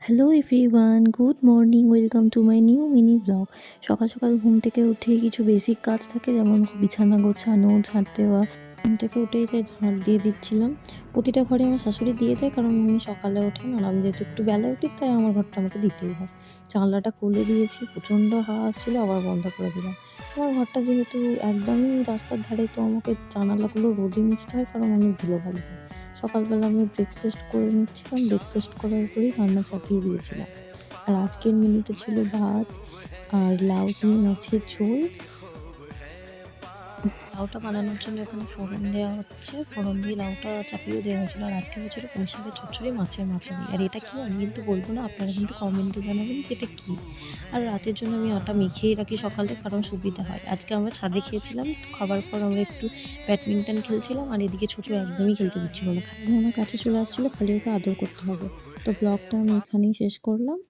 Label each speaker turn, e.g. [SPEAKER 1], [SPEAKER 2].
[SPEAKER 1] Hello everyone, good morning, welcome to my new mini blog. সকাল সকাল ঘুম থেকে উঠে কিছু বেসিক কাজ থাকে, যেমন বিছানা গোছানো, ঝাঁট দেওয়া। ঘুম থেকে উঠেই তাই ঝাঁট দিয়ে দিচ্ছিলাম। প্রতিটা ঘরে আমার শাশুড়ি দিয়ে দেয়, কারণ উনি সকালে ওঠেন আর আমি যেহেতু একটু বেলা উঠি, তাই আমার ঘরটা আমাকে দিতেই হয়। জানলাটা খুলে দিয়েছি, প্রচণ্ড হাওয়া আসছিলো, আবার বন্ধ করে দিলাম। আমার ঘরটা যেহেতু একদমই রাস্তার ধারে, তো আমাকে জানালাগুলো রোজই মুছতে হয়, কারণ অনেক ধুলোবালি হয়। সকালবেলা আমি ব্রেকফাস্ট করে নিচ্ছিলাম, ব্রেকফাস্ট করার পরেই রান্না চাপিয়ে দিয়েছিলাম। আর আজকের মেনুতে ছিল ভাত আর লাউ দিয়ে মাছের ঝোল। লাউটা বানানোর জন্য এখানে ফোড়ন দেওয়া হচ্ছে, ফোড়ন দিয়ে লাউটা চাপিয়ে দেওয়া হয়েছিল। আর আজকে হচ্ছিল পুঁই শাকের চচ্চড়ি মাছের মাথা দিয়ে। আর এটা কি আমি কিন্তু বলবো না, আপনারা কিন্তু কমেন্টে জানাবেন যে এটা কী। আর রাতের জন্য আমি আটা মেখেই রাখি সকালে, কারণ সুবিধা হয়। আজকে আমরা ছাদে খেয়েছিলাম, খাবার পর আমরা একটু ব্যাডমিন্টন খেলছিলাম, আর এদিকে ছোটো একদমই খেলতে দিচ্ছিল না, খালি আমার কাছে চলে আসছিলো, খালি ওকে আদর করতে হবে। তো ব্লগটা আমি এখানেই শেষ করলাম।